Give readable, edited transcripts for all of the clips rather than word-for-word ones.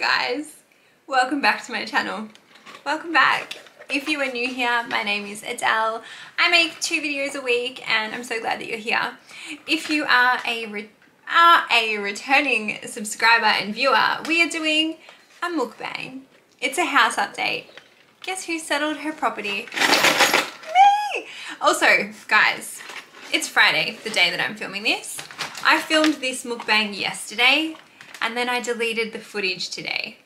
Guys, welcome back to my channel. Welcome back. If you are new here, my name is Adele. I make 2 videos a week and I'm so glad that you're here. If you are a returning subscriber and viewer, we are doing a mukbang. It's a house update. Guess who settled her property? Me! Also, guys, it's Friday, the day that I'm filming this. I filmed this mukbang yesterday and then I deleted the footage today.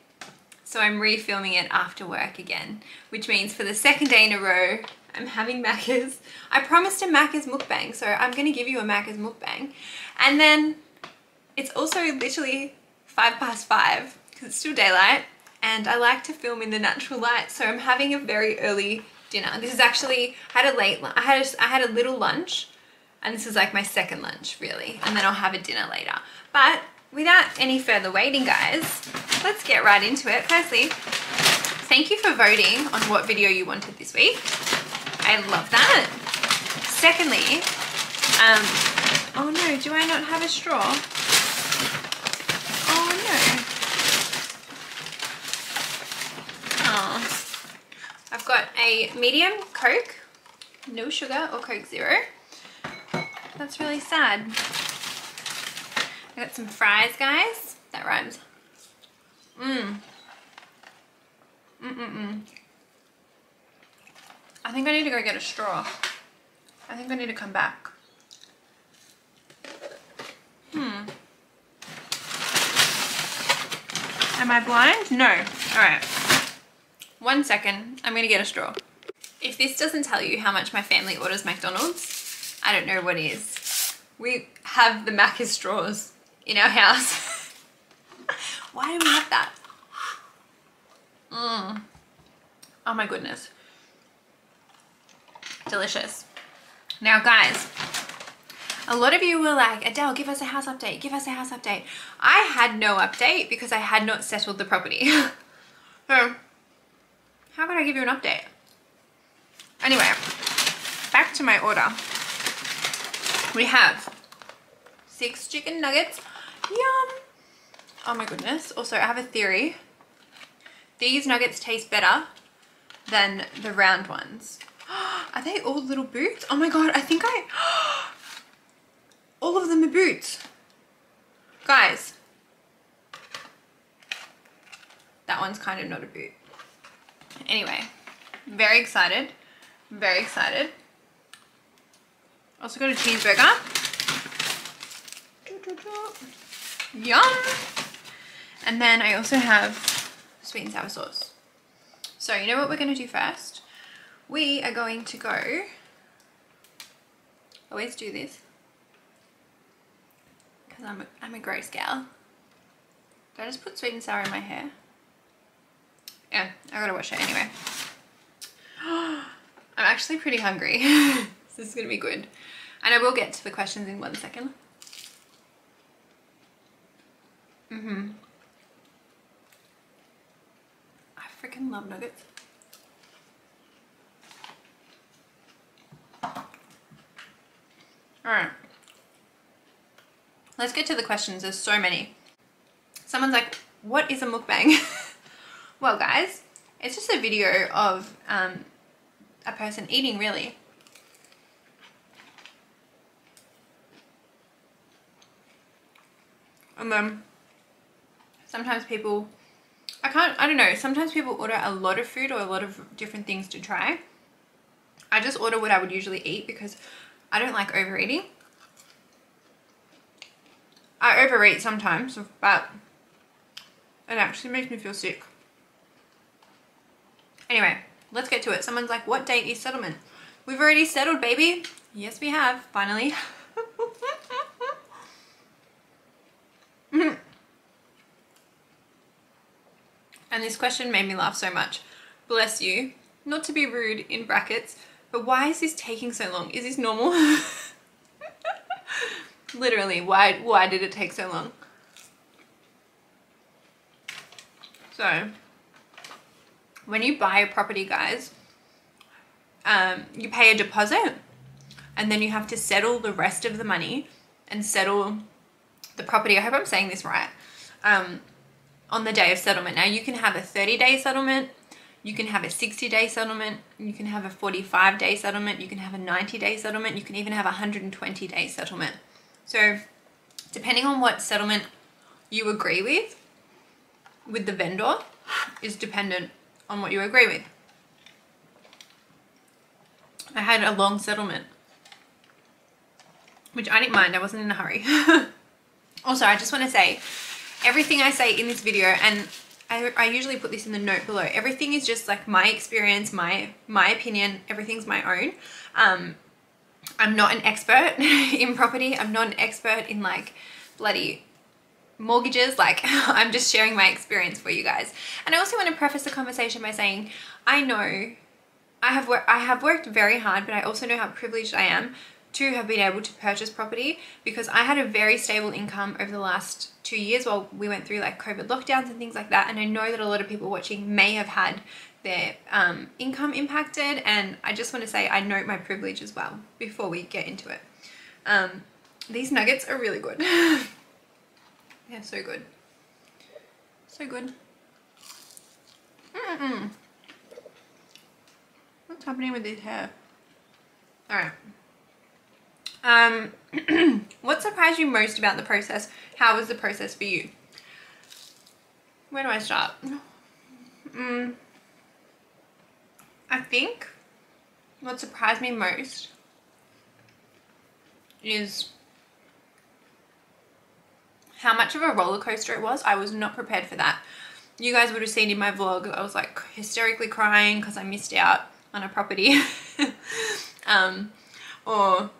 So I'm refilming it after work again, which means for the 2nd day in a row, I'm having Macca's. I promised a Macca's mukbang, so I'm gonna give you a Macca's mukbang. And then it's also literally 5:05 because it's still daylight and I like to film in the natural light. So I'm having a very early dinner. This is actually, I had a little lunch and this is like my 2nd lunch really. And then I'll have a dinner later. But without any further waiting, guys, let's get right into it. Firstly, thank you for voting on what video you wanted this week. I love that. Secondly, oh no, do I not have a straw? Oh no. Oh, I've got a medium Coke, no sugar or Coke Zero. That's really sad. I got some fries, guys. That rhymes. I think I need to go get a straw. I think I need to come back. Am I blind? No. Alright. 1 second. I'm gonna get a straw. If this doesn't tell you how much my family orders McDonald's, I don't know what is. We have the Macca's straws in our house. Why do we have that? Oh my goodness. Delicious. Now guys, a lot of you were like, Adele, give us a house update, give us a house update. I had no update because I had not settled the property. So, how could I give you an update? Anyway, back to my order. We have 6 chicken nuggets. Yum! Oh my goodness. Also, I have a theory. These nuggets taste better than the round ones. Are they all little boots? Oh my god, I think all of them are boots. Guys. That one's kind of not a boot. Anyway, very excited. Very excited. Also got a cheeseburger. Yum! And then I also have sweet and sour sauce. So you know what we're going to do first? We are going to go, always do this because I'm a gross gal. Did I just put sweet and sour in my hair? Yeah, I gotta wash it anyway. I'm actually pretty hungry. This is gonna be good. And I will get to the questions in 1 second. I freaking love nuggets. Alright. Let's get to the questions. There's so many. Someone's like, what is a mukbang? Well, guys, it's just a video of a person eating, really. And then sometimes people, I don't know, sometimes people order a lot of food or a lot of different things to try. I just order what I would usually eat because I don't like overeating. I overeat sometimes, but it actually makes me feel sick. Anyway, let's get to it. Someone's like, what date is settlement? We've already settled, baby. Yes, we have, finally. And this question made me laugh so much. Bless you. Not to be rude in brackets, but why is this taking so long? Is this normal? Literally, why did it take so long? So, when you buy a property, guys, you pay a deposit and then you have to settle the rest of the money and settle the property. I hope I'm saying this right. on the day of settlement. Now you can have a 30-day settlement, you can have a 60-day settlement, you can have a 45-day settlement, you can have a 90-day settlement, you can even have a 120-day settlement. So depending on what settlement you agree with the vendor is dependent on what you agree with. I had a long settlement, which I didn't mind. I wasn't in a hurry. Also, I just want to say, everything I say in this video, and I usually put this in the note below, everything is just like my experience, my opinion, everything's my own. I'm not an expert in property. I'm not an expert in like bloody mortgages. Like, I'm just sharing my experience for you guys. And I also want to preface the conversation by saying, I know I have worked very hard, but I also know how privileged I am to have been able to purchase property, because I had a very stable income over the last 2 years while we went through like COVID lockdowns and things like that. And I know that a lot of people watching may have had their income impacted, and I just want to say I note my privilege as well before we get into it. These nuggets are really good. Yeah, so good. So good. What's happening with this hair? All right. What surprised you most about the process? How was the process for you? Where do I start? I think what surprised me most is how much of a roller coaster it was. I was not prepared for that. You guys would have seen in my vlog, I was like hysterically crying because I missed out on a property. Or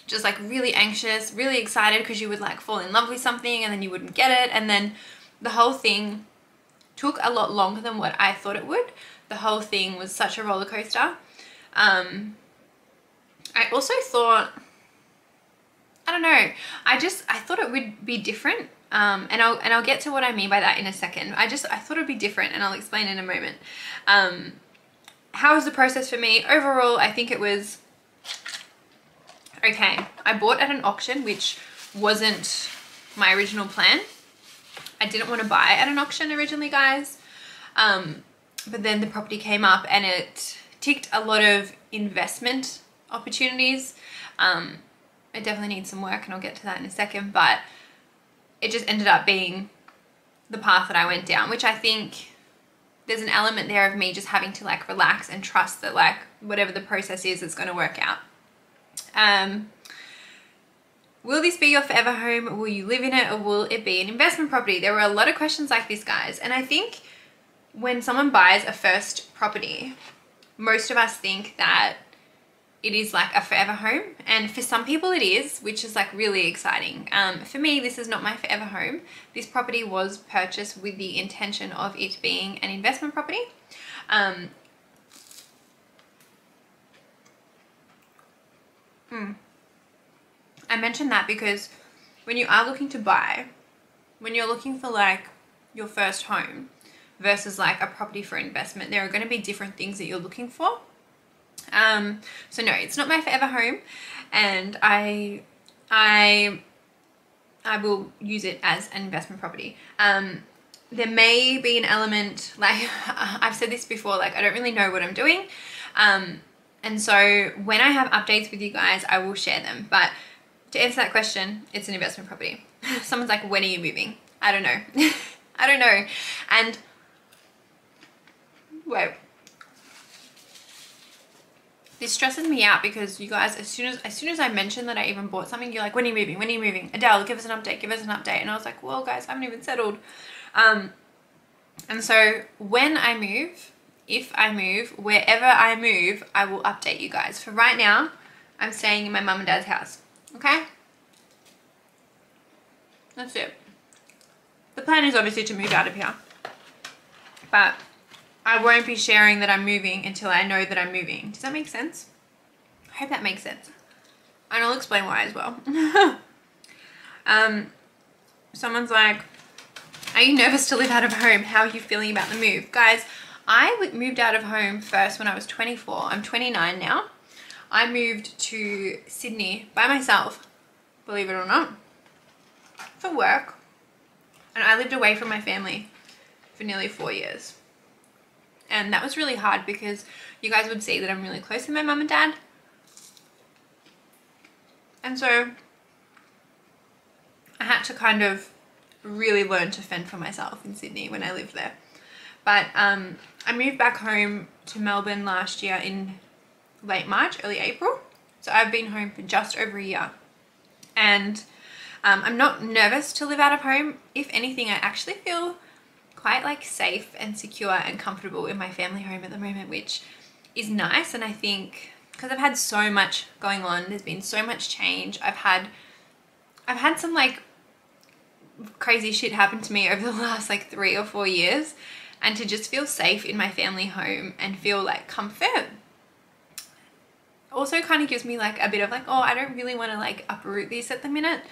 just like really anxious, really excited because you would like fall in love with something and then you wouldn't get it. And then the whole thing took a lot longer than what I thought it would. The whole thing was such a roller coaster. I also thought, I don't know, I thought it would be different. And I'll get to what I mean by that in a second. I thought it'd be different, and I'll explain in a moment. How was the process for me? Overall, I think it was okay. I bought at an auction, which wasn't my original plan. I didn't want to buy at an auction originally, guys. But then the property came up and it ticked a lot of investment opportunities. It definitely needs some work, and I'll get to that in a second, but it just ended up being the path that I went down, which I think there's an element there of me just having to like relax and trust that like whatever the process is, it's going to work out. Will this be your forever home? Will you live in it, or will it be an investment property? There were a lot of questions like this, guys. And I think when someone buys a first property, most of us think that it is like a forever home. And for some people it is, which is like really exciting. For me, this is not my forever home. This property was purchased with the intention of it being an investment property. I mentioned that because when you are looking to buy, when you're looking for like your first home versus like a property for investment, there are going to be different things that you're looking for. So no, it's not my forever home, and I will use it as an investment property. There may be an element, like I've said this before, like I don't really know what I'm doing. And so when I have updates with you guys, I will share them. But to answer that question, it's an investment property. Someone's like, when are you moving? I don't know. I don't know. And wait, this stresses me out because you guys, as soon as I mention that I even bought something, you're like, when are you moving? When are you moving? Adele, give us an update, give us an update. And I was like, well, guys, I haven't even settled. And so when I move, if I move, wherever I move, I will update you guys. For right now, I'm staying in my mum and dad's house. Okay? That's it. The plan is obviously to move out of here. But I won't be sharing that I'm moving until I know that I'm moving. Does that make sense? I hope that makes sense. And I'll explain why as well. Someone's like, are you nervous to live out of home? How are you feeling about the move? Guys, I moved out of home first when I was 24. I'm 29 now. I moved to Sydney by myself, believe it or not, for work. And I lived away from my family for nearly 4 years. And that was really hard because you guys would see that I'm really close to my mum and dad. And so I had to kind of really learn to fend for myself in Sydney when I lived there. But I moved back home to Melbourne last year in late March, early April. So I've been home for just over a year. And I'm not nervous to live out of home. If anything, I actually feel quite like safe and secure and comfortable in my family home at the moment, which is nice. And I think because I've had so much going on, there's been so much change. I've had some like crazy shit happen to me over the last like 3 or 4 years, and to just feel safe in my family home and feel like comfort also kind of gives me like a bit of like, oh, I don't really want to like uproot this at the minute,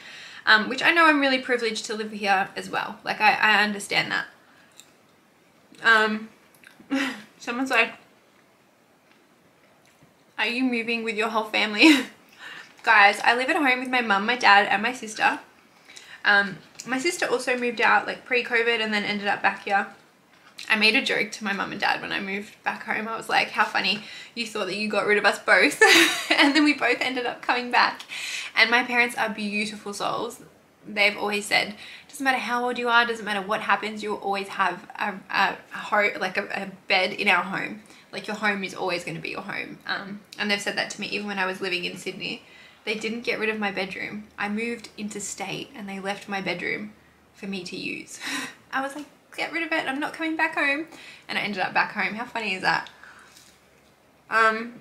which I know I'm really privileged to live here as well. Like I understand that. Someone's like, are you moving with your whole family? Guys, I live at home with my mum, my dad, and my sister. My sister also moved out like pre-COVID and then ended up back here. I made a joke to my mum and dad when I moved back home. I was like, how funny, you thought that you got rid of us both. And then we both ended up coming back. And my parents are beautiful souls. They've always said, doesn't matter how old you are, doesn't matter what happens, you'll always have a bed in our home. Like your home is always going to be your home. And they've said that to me even when I was living in Sydney. They didn't get rid of my bedroom. I moved interstate and they left my bedroom for me to use. I was like, get rid of it, I'm not coming back home. And I ended up back home. How funny is that? Wait,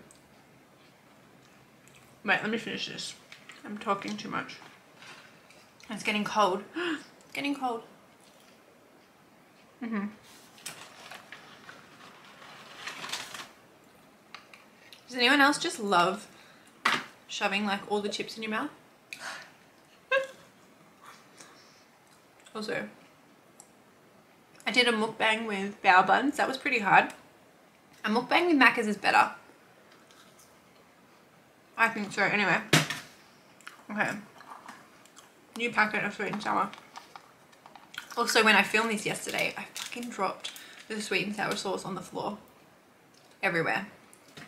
let me finish this. I'm talking too much. It's getting cold. It's getting cold. Does anyone else just love shoving like all the chips in your mouth? Also, I did a mukbang with bao buns. That was pretty hard. A mukbang with Macca's is better. I think so. Anyway. Okay. New packet of sweet and sour. Also, when I filmed this yesterday, I fucking dropped the sweet and sour sauce on the floor. Everywhere.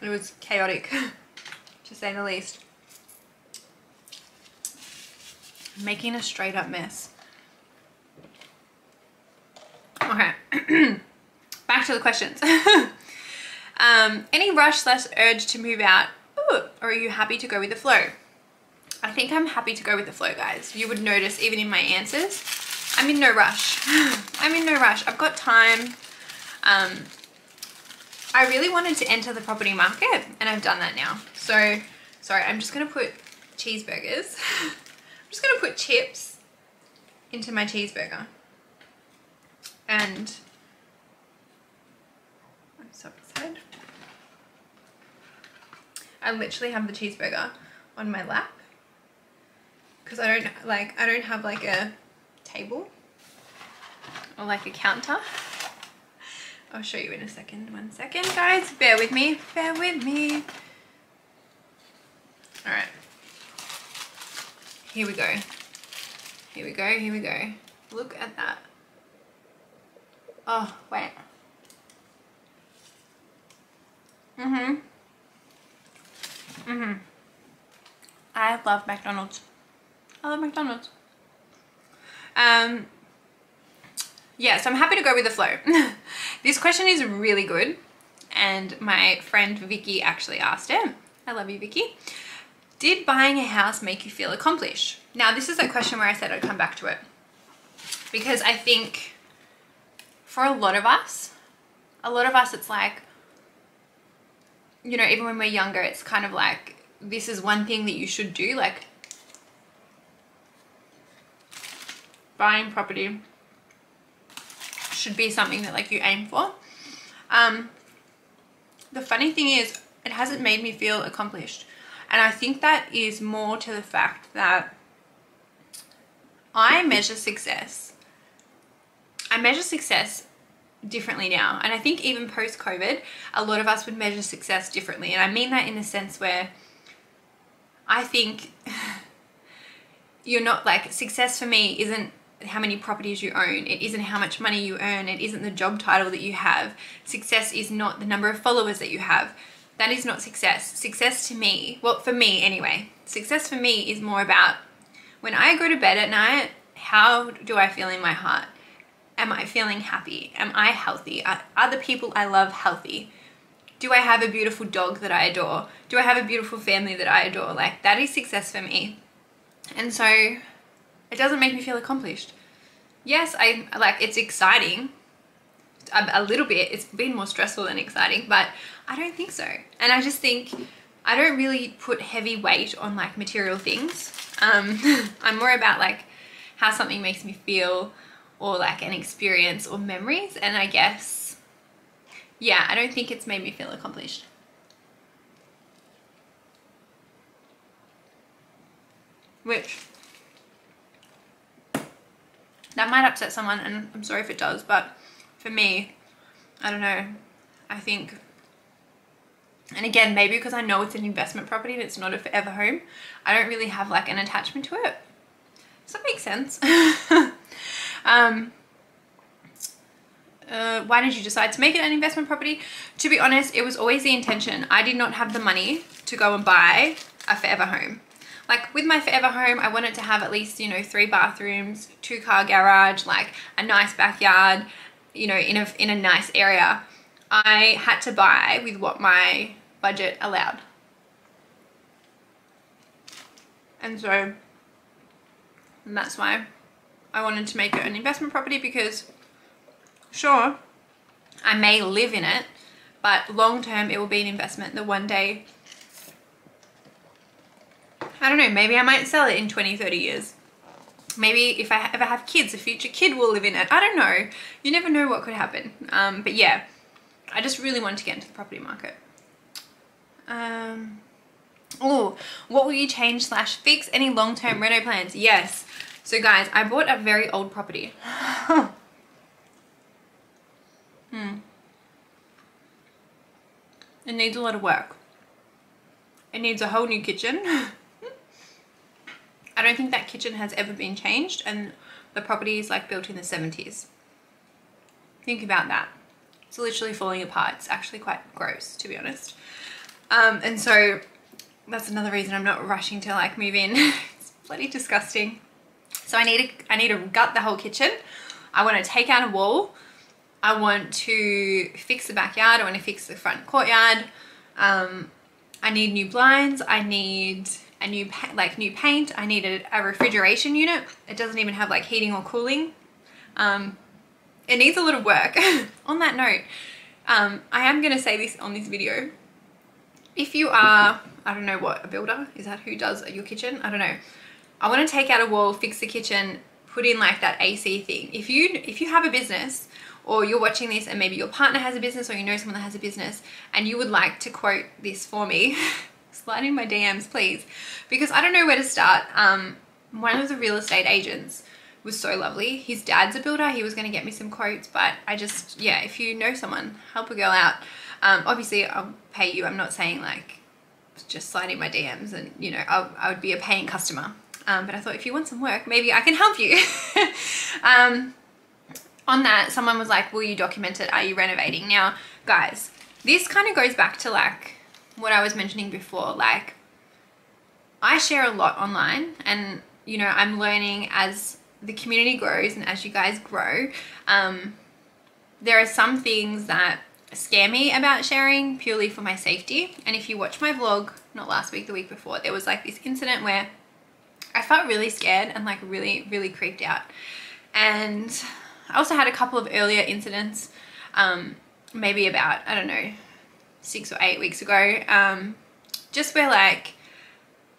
It was chaotic, to say the least. Making a straight up mess. Okay. Back to the questions. Any rush / urge to move out? Ooh, or are you happy to go with the flow? I think I'm happy to go with the flow, guys. You would notice even in my answers, I'm in no rush. I'm in no rush. I've got time. I really wanted to enter the property market and I've done that now. So, sorry, I'm just going to put cheeseburgers. I'm just going to put chips into my cheeseburger. And I'm so excited. I literally have the cheeseburger on my lap because I don't have like a table or like a counter. I'll show you in a second. 1 second, guys. Bear with me. Bear with me. All right. Here we go. Here we go. Here we go. Look at that. Oh, wait. I love McDonald's. I love McDonald's. Yeah, so I'm happy to go with the flow. This question is really good. And my friend Vicky actually asked it. I love you, Vicky. Did buying a house make you feel accomplished? Now, this is a question where I said I'd come back to it. Because I think for a lot of us, it's like, you know, even when we're younger, it's kind of like, this is one thing that you should do. Like, buying property should be something that like you aim for. The funny thing is, it hasn't made me feel accomplished. And I think that is more to the fact that I measure success differently now. And I think even post-COVID, a lot of us would measure success differently. And I mean that in a sense where I think you're not like, success for me isn't how many properties you own. It isn't how much money you earn. It isn't the job title that you have. Success is not the number of followers that you have. That is not success. Success to me, well, for me anyway, success for me is more about when I go to bed at night, how do I feel in my heart? Am I feeling happy? Am I healthy? Are the people I love healthy? Do I have a beautiful dog that I adore? Do I have a beautiful family that I adore? Like, that is success for me. And so it doesn't make me feel accomplished. Yes, it's exciting a little bit. It's been more stressful than exciting, but I don't think so. And I just think I don't really put heavy weight on like material things. I'm more about like how something makes me feel, or like an experience or memories. And I guess, yeah, I don't think it's made me feel accomplished. Which, that might upset someone, and I'm sorry if it does, but for me, I don't know, I think, and again, maybe because I know it's an investment property and it's not a forever home, I don't really have like an attachment to it. Does that make sense? Why did you decide to make it an investment property? To be honest, it was always the intention. I did not have the money to go and buy a forever home. Like with my forever home, I wanted to have at least, you know, 3 bathrooms, 2-car garage, like a nice backyard, you know, in a nice area. I had to buy with what my budget allowed. And so that's why I wanted to make it an investment property, because sure, I may live in it, but long term it will be an investment that one day, I don't know, maybe I might sell it in 20-30 years. Maybe if I ever have kids, a future kid will live in it. I don't know. You never know what could happen. But yeah, I just really wanted to get into the property market. Oh, what will you change / fix? Any long-term reno plans? Yes. So guys, I bought a very old property. It needs a lot of work. It needs a whole new kitchen. I don't think that kitchen has ever been changed, and the property is like built in the 70s. Think about that. It's literally falling apart. It's actually quite gross, to be honest. And so that's another reason I'm not rushing to like move in. It's bloody disgusting. So I need to gut the whole kitchen. I want to take out a wall. I want to fix the backyard. I want to fix the front courtyard. I need new blinds. I need a new paint. I need a refrigeration unit. It doesn't even have like heating or cooling. It needs a lot of work. On that note, I am going to say this on this video. If you are, I don't know what, a builder? Is that who does your kitchen? I don't know. I want to take out a wall, fix the kitchen, put in like that AC thing. If you have a business, or you're watching this and maybe your partner has a business, or you know someone that has a business, and you would like to quote this for me, slide in my DMs, please, because I don't know where to start. One of the real estate agents was so lovely. His dad's a builder. He was going to get me some quotes, but I just, yeah, if you know someone, help a girl out. Obviously I'll pay you. I'm not saying like just slide in my DMs and, you know, I would be a paying customer. But I thought if you want some work, maybe I can help you. On that, someone was like, will you document it? Are you renovating? Now, guys, this kind of goes back to like what I was mentioning before. Like, I share a lot online, and, you know, I'm learning as the community grows and as you guys grow. There are some things that scare me about sharing purely for my safety. And if you watch my vlog, not last week, the week before, there was like this incident where I felt really scared and like really, really creeped out. And I also had a couple of earlier incidents, maybe about, I don't know, 6 or 8 weeks ago, just where like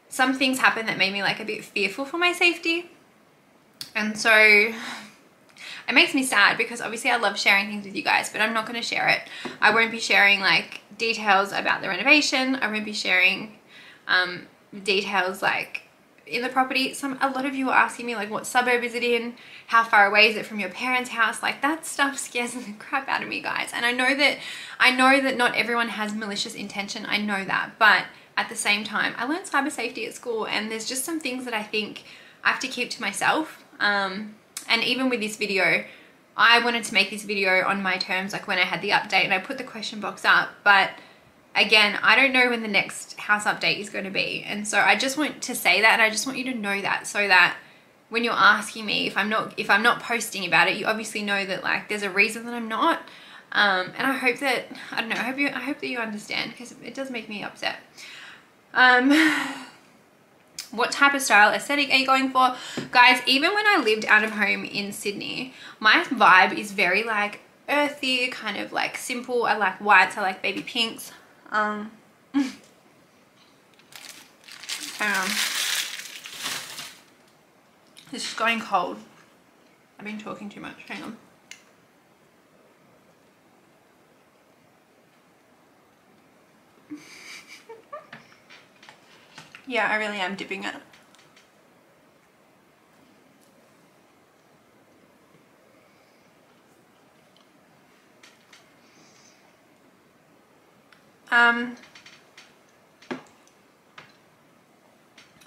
some things happened that made me like a bit fearful for my safety. And so it makes me sad, because obviously I love sharing things with you guys, but I'm not going to share it. I won't be sharing like details about the renovation. I won't be sharing details like in the property. A lot of you are asking me like, what suburb is it in? How far away is it from your parents' house? Like, that stuff scares the crap out of me, guys. And I know that not everyone has malicious intention. I know that, but at the same time, I learned cyber safety at school, and there's just some things that I think I have to keep to myself. And even with this video, I wanted to make this video on my terms, like when I had the update, and I put the question box up, but again, I don't know when the next house update is going to be. And so I just want to say that, and I just want you to know that, so that when you're asking me if I'm not posting about it, you obviously know that like there's a reason that I'm not. And I hope that, I don't know, I hope that you understand, because it does make me upset. What type of style aesthetic are you going for? Guys, even when I lived out of home in Sydney, my vibe is very like earthy, kind of like simple. I like whites, I like baby pinks. This is going cold. I've been talking too much. Hang on. Yeah, I really am dipping it.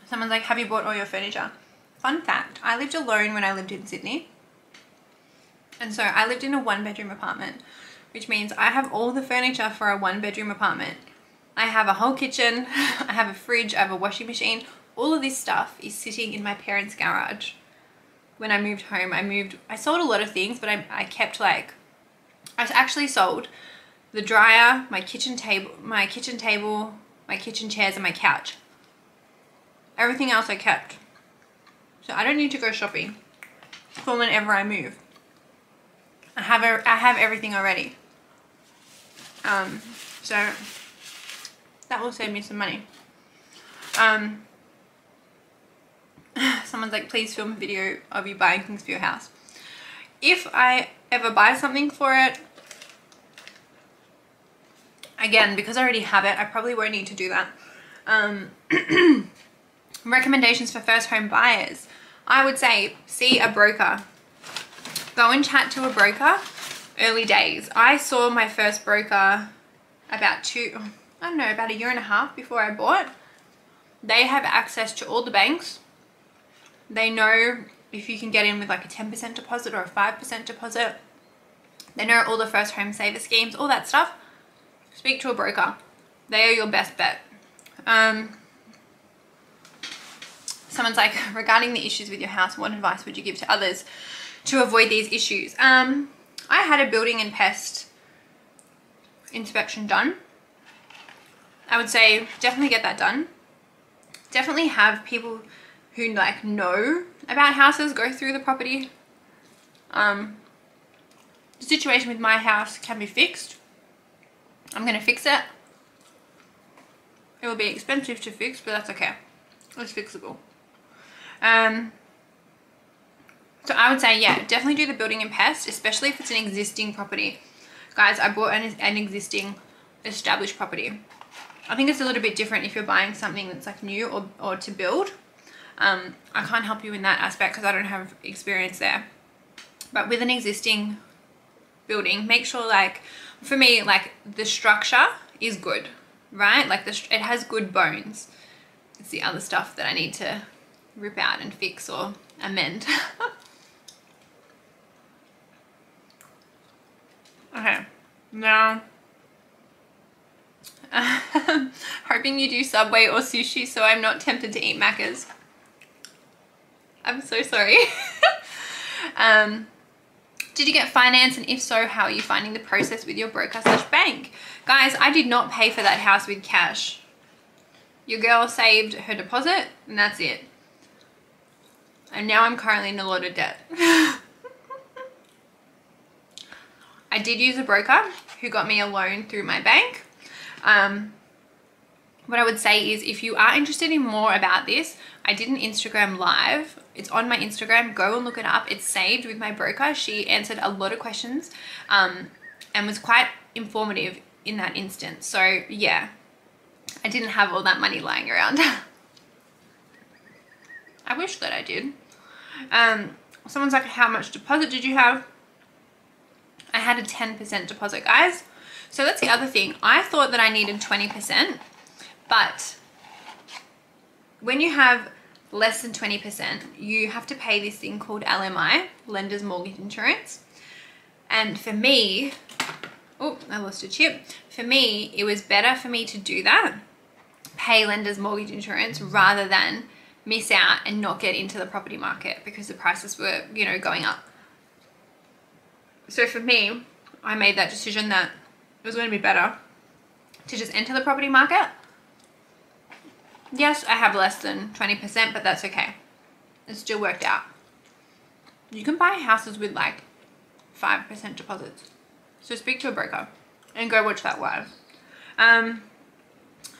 Someone's like, have you bought all your furniture? Fun fact, I lived alone when I lived in Sydney. And so I lived in a 1-bedroom apartment, which means I have all the furniture for a 1-bedroom apartment. I have a whole kitchen, I have a fridge, I have a washing machine. All of this stuff is sitting in my parents' garage. When I moved home, I sold a lot of things, but I kept like, I actually sold the dryer, my kitchen table, my kitchen chairs, and my couch. Everything else I kept. So I don't need to go shopping for whenever I move. I have everything already. So that will save me some money. Someone's like, please film a video of you buying things for your house. If I ever buy something for it, again, because I already have it, I probably won't need to do that. Recommendations for first home buyers. I would say, see a broker. Go and chat to a broker. Early days. I saw my first broker about about a year and a half before I bought. They have access to all the banks. They know if you can get in with like a 10% deposit or a 5% deposit. They know all the first home saver schemes, all that stuff. Speak to a broker. They are your best bet. Someone's like, regarding the issues with your house, what advice would you give to others to avoid these issues? I had a building and pest inspection done. I would say definitely get that done. Definitely have people who like know about houses go through the property. The situation with my house can be fixed. I'm going to fix it. It will be expensive to fix, but that's okay. It's fixable. So I would say, yeah, definitely do the building and pest, especially if it's an existing property. Guys, I bought an existing established property. I think it's a little bit different if you're buying something that's like new or to build. I can't help you in that aspect because I don't have experience there. But with an existing building, make sure, like, for me, like, the structure is good, right? Like, it has good bones. It's the other stuff that I need to rip out and fix or amend. Okay, now, hoping you do Subway or sushi so I'm not tempted to eat Macca's. I'm so sorry. Did you get finance, and if so, how are you finding the process with your broker/bank? Guys, I did not pay for that house with cash. Your girl saved her deposit and that's it. And now I'm currently in a lot of debt. I did use a broker who got me a loan through my bank. What I would say is, if you are interested in more about this, I did an Instagram live. It's on my Instagram. Go and look it up. It's saved with my broker. She answered a lot of questions and was quite informative in that instance. So yeah, I didn't have all that money lying around. I wish that I did. Someone's like, how much deposit did you have? I had a 10% deposit, guys. So that's the other thing. I thought that I needed 20%, but when you have less than 20%, you have to pay this thing called LMI, Lender's Mortgage Insurance. And for me, oh, I lost a chip. For me, it was better for me to do that, pay Lender's Mortgage Insurance, rather than miss out and not get into the property market because the prices were, you know, going up. So for me, I made that decision that it was going to be better to just enter the property market. Yes, I have less than 20%, but that's okay. It still worked out. You can buy houses with like 5% deposits. So speak to a broker and go watch that live.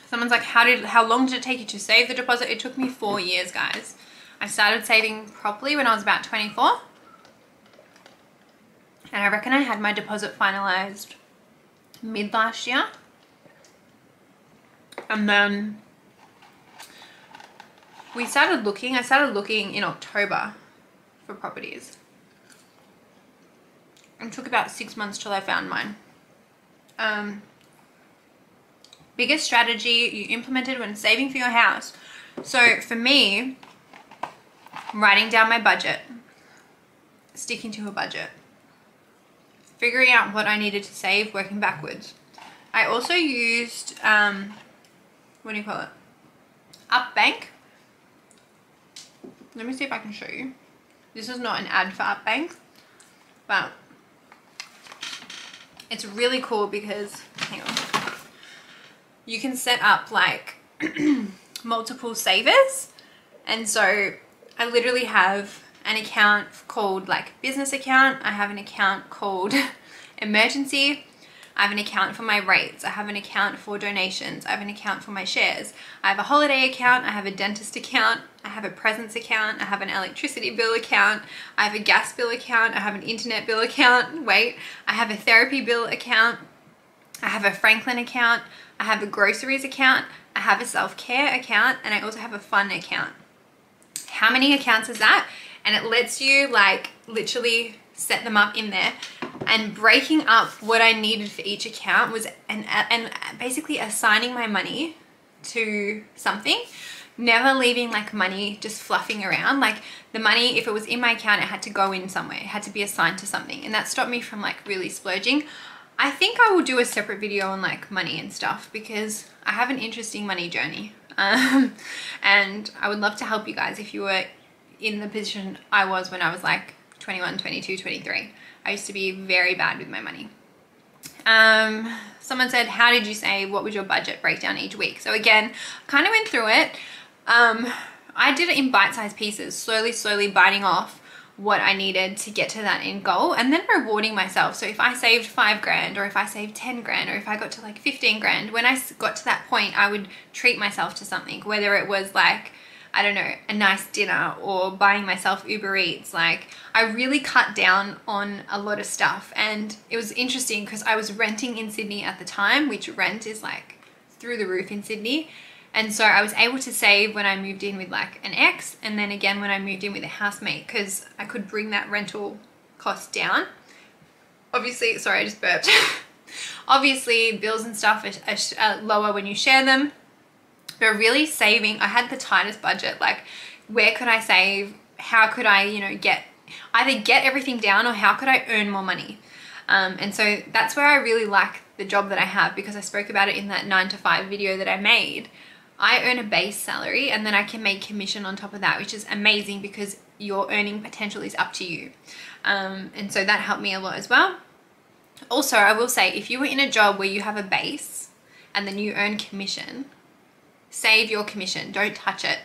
Someone's like, how long did it take you to save the deposit? It took me 4 years, guys. I started saving properly when I was about 24. And I reckon I had my deposit finalized mid last year. And then I started looking in October for properties. It took about 6 months till I found mine. Biggest strategy you implemented when saving for your house. So for me, writing down my budget, sticking to a budget, figuring out what I needed to save, working backwards. I also used, what do you call it? Upbank. Let me see if I can show you. This is not an ad for Upbank, but it's really cool because, hang on, you can set up like multiple savers. And so I literally have an account called like business account. I have an account called emergency. I have an account for my rates. I have an account for donations. I have an account for my shares. I have a holiday account. I have a dentist account. I have a presents account. I have an electricity bill account. I have a gas bill account. I have an internet bill account. Wait, I have a therapy bill account. I have a Franklin account. I have a groceries account. I have a self-care account. And I also have a fun account. How many accounts is that? And it lets you like literally set them up in there. And breaking up what I needed for each account was and basically assigning my money to something, never leaving like money just fluffing around. Like the money, if it was in my account, it had to go in somewhere. It had to be assigned to something, and that stopped me from like really splurging. I think I will do a separate video on like money and stuff because I have an interesting money journey, and I would love to help you guys if you were in the position I was when I was like 21, 22, 23. I used to be very bad with my money. Someone said, how did you save? What was your budget breakdown each week? So again, kind of went through it. I did it in bite-sized pieces, slowly biting off what I needed to get to that end goal, and then rewarding myself. So if I saved 5 grand, or if I saved 10 grand, or if I got to like 15 grand, when I got to that point, I would treat myself to something, whether it was like, I don't know, a nice dinner or buying myself Uber Eats. Like I really cut down on a lot of stuff, and it was interesting because I was renting in Sydney at the time, which rent is like through the roof in Sydney. And so I was able to save when I moved in with like an ex, and then again when I moved in with a housemate, because I could bring that rental cost down. Obviously, sorry, I just burped. Obviously bills and stuff are lower when you share them. But really saving, I had the tightest budget. Like, where could I save? How could I, you know, either get everything down, or how could I earn more money? And so that's where I really like the job that I have, because I spoke about it in that 9 to 5 video that I made. I earn a base salary, and then I can make commission on top of that, which is amazing because your earning potential is up to you. And so that helped me a lot as well. Also, I will say, if you were in a job where you have a base and then you earn commission, save your commission, don't touch it.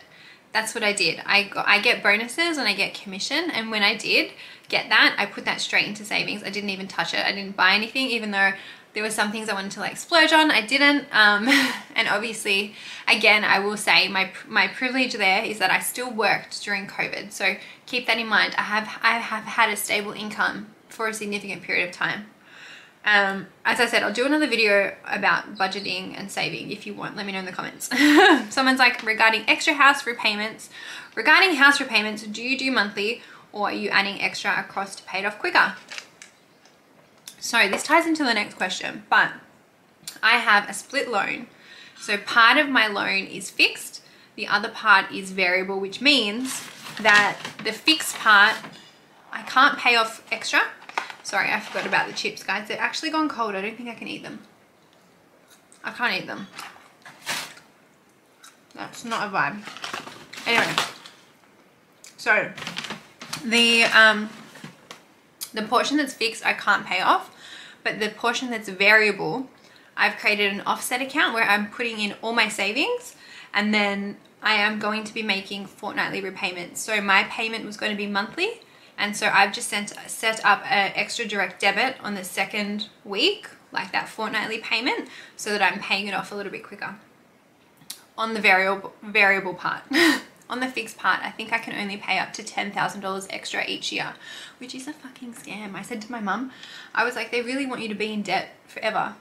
That's what I did. I get bonuses and I get commission, and when I did get that, I put that straight into savings. I didn't even touch it. I didn't buy anything, even though there were some things I wanted to like splurge on. I didn't. And obviously, again, I will say my privilege there is that I still worked during COVID. So keep that in mind. I have had a stable income for a significant period of time. As I said, I'll do another video about budgeting and saving if you want. Let me know in the comments. Someone's like, regarding extra house repayments. Regarding house repayments, do you do monthly, or are you adding extra across to pay it off quicker? So this ties into the next question, but I have a split loan. So part of my loan is fixed. The other part is variable, which means that the fixed part, I can't pay off extra. Sorry, I forgot about the chips, guys. They're actually gone cold. I don't think I can eat them. I can't eat them. That's not a vibe. Anyway, so the portion that's fixed, I can't pay off, but the portion that's variable, I've created an offset account where I'm putting in all my savings, and then I am going to be making fortnightly repayments. So my payment was going to be monthly, and so I've just set up an extra direct debit on the second week, like that fortnightly payment, so that I'm paying it off a little bit quicker. On the variable part. On the fixed part, I think I can only pay up to $10,000 extra each year, which is a fucking scam. I said to my mum, I was like, they really want you to be in debt forever.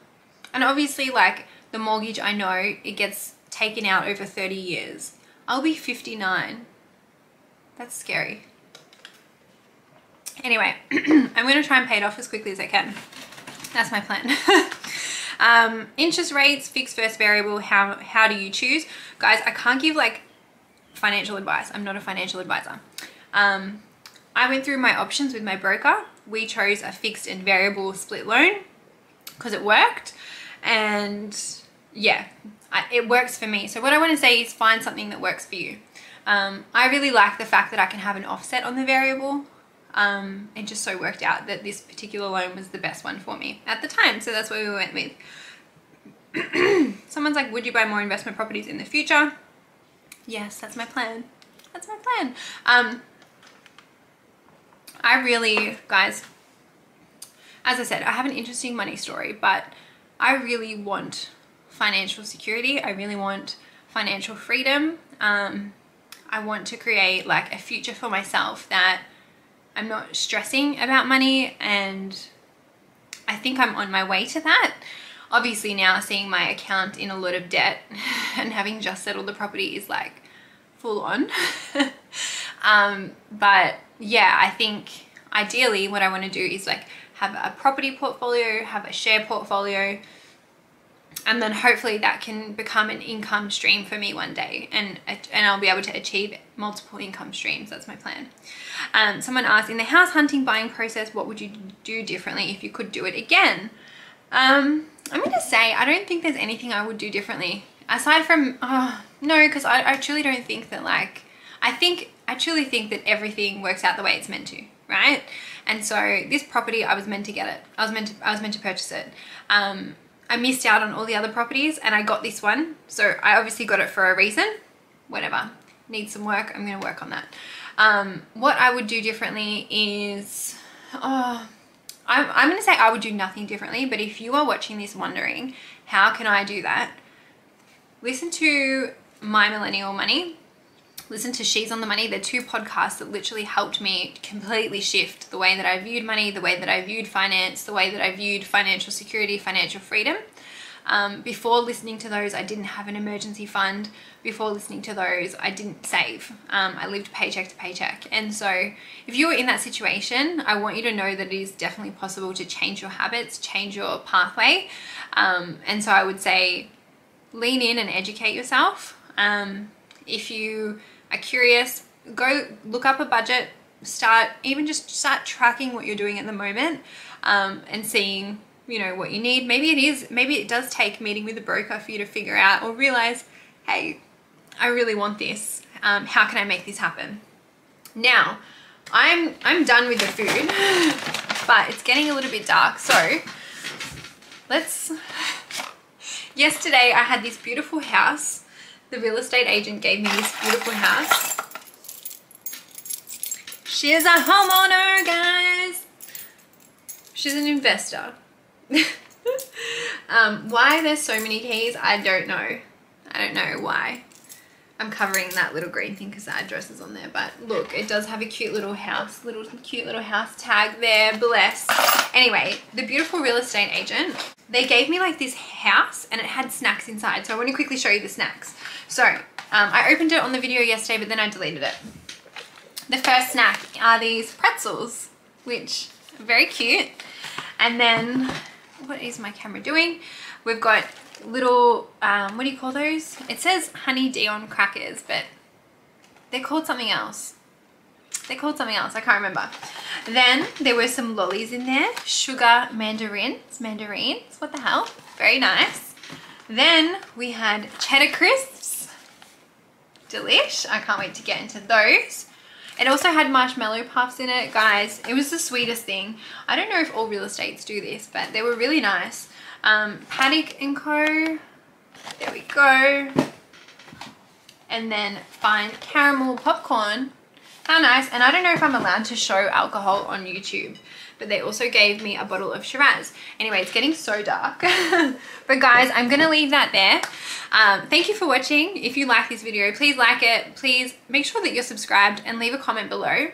And obviously, like, the mortgage, I know it gets taken out over 30 years. I'll be 59. That's scary. Anyway, I'm going to try and pay it off as quickly as I can. That's my plan. Interest rates, fixed versus variable, how do you choose? Guys, I can't give like financial advice. I'm not a financial advisor. I went through my options with my broker. We chose a fixed and variable split loan because it worked, and yeah, it works for me. So what I want to say is find something that works for you. I really like the fact that I can have an offset on the variable. It just so worked out that this particular loan was the best one for me at the time, so that's what we went with. Someone's like, would you buy more investment properties in the future? Yes, that's my plan. That's my plan. I really, guys, as I said, I have an interesting money story, but I really want financial security. I really want financial freedom. I want to create like a future for myself that I'm not stressing about money, and I think I'm on my way to that. Obviously now seeing my account in a lot of debt and having just settled the property is like full on. But yeah, I think ideally what I want to do is like have a property portfolio, have a share portfolio, and then hopefully that can become an income stream for me one day, and I'll be able to achieve multiple income streams. That's my plan. Someone asked, in the house hunting buying process, what would you do differently if you could do it again? I'm gonna say I don't think there's anything I would do differently aside from no, because I truly don't think that, like, I truly think that everything works out the way it's meant to, right? And so this property, I was meant to get it. I was meant to purchase it. I missed out on all the other properties and I got this one. So I obviously got it for a reason. Whatever. Needs some work. I'm going to work on that. What I would do differently is, I'm going to say I would do nothing differently. But if you are watching this wondering, how can I do that? Listen to My Millennial Money. Listen to She's on the Money. They're two podcasts that literally helped me completely shift the way that I viewed money, the way that I viewed finance, the way that I viewed financial security, financial freedom. Before listening to those, I didn't have an emergency fund. Before listening to those, I didn't save. I lived paycheck to paycheck. And so if you're in that situation, I want you to know that it is definitely possible to change your habits, change your pathway. And so I would say lean in and educate yourself. If you are curious, go look up a budget, start tracking what you're doing at the moment, and seeing, you know, what you need. Maybe it does take meeting with a broker for you to figure out or realize, hey, I really want this. How can I make this happen? Now, I'm done with the food, but it's getting a little bit dark. So yesterday I had this beautiful house. The real estate agent gave me this beautiful house. She's a homeowner, guys. She's an investor. Why there's so many keys, I don't know. I don't know why. I'm covering that little green thing because the address is on there. But look, it does have a cute little house, cute little house tag there. Bless. Anyway, the beautiful real estate agent, they gave me like this house and it had snacks inside. So I want to quickly show you the snacks. So I opened it on the video yesterday, but then I deleted it. The first snack are these pretzels, which are very cute. And then, what is my camera doing? We've got little, what do you call those? It says Honey Dion crackers, but they're called something else. They're called something else. I can't remember. Then there were some lollies in there. Sugar mandarins. What the hell? Very nice. Then we had cheddar crisps. Delish. I can't wait to get into those. It also had marshmallow puffs in it. Guys, it was the sweetest thing. I don't know if all real estates do this, but they were really nice. Paddock & Co. There we go. And then fine caramel popcorn. How nice. And I don't know if I'm allowed to show alcohol on YouTube, but they also gave me a bottle of Shiraz. Anyway, it's getting so dark. But guys, I'm going to leave that there. Thank you for watching. If you like this video, please like it. Please make sure that you're subscribed and leave a comment below.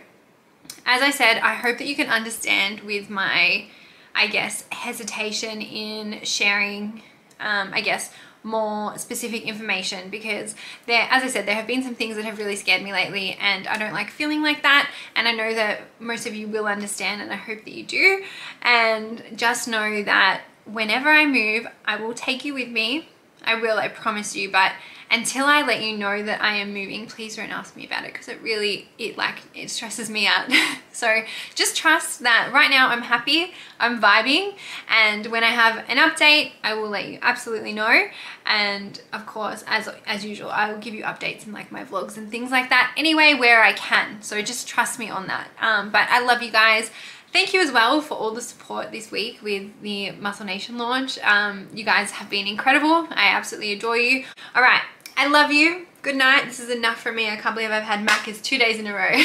As I said, I hope that you can understand with my, I guess, hesitation in sharing, I guess, more specific information, because as I said, there have been some things that have really scared me lately, and I don't like feeling like that, and I know that most of you will understand, and I hope that you do. And just know that whenever I move, I will take you with me. I will, I promise you. But until I let you know that I am moving, please don't ask me about it, because it stresses me out. So just trust that right now I'm happy, I'm vibing, and when I have an update, I will let you absolutely know. And of course, as usual, I will give you updates in like my vlogs and things like that anyway, where I can. So just trust me on that. But I love you guys. Thank you as well for all the support this week with the Muscle Nation launch. You guys have been incredible. I absolutely adore you. All right, I love you. Good night. This is enough for me. I can't believe I've had Macca's 2 days in a row.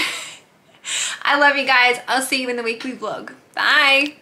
I love you guys. I'll see you in the weekly vlog. Bye.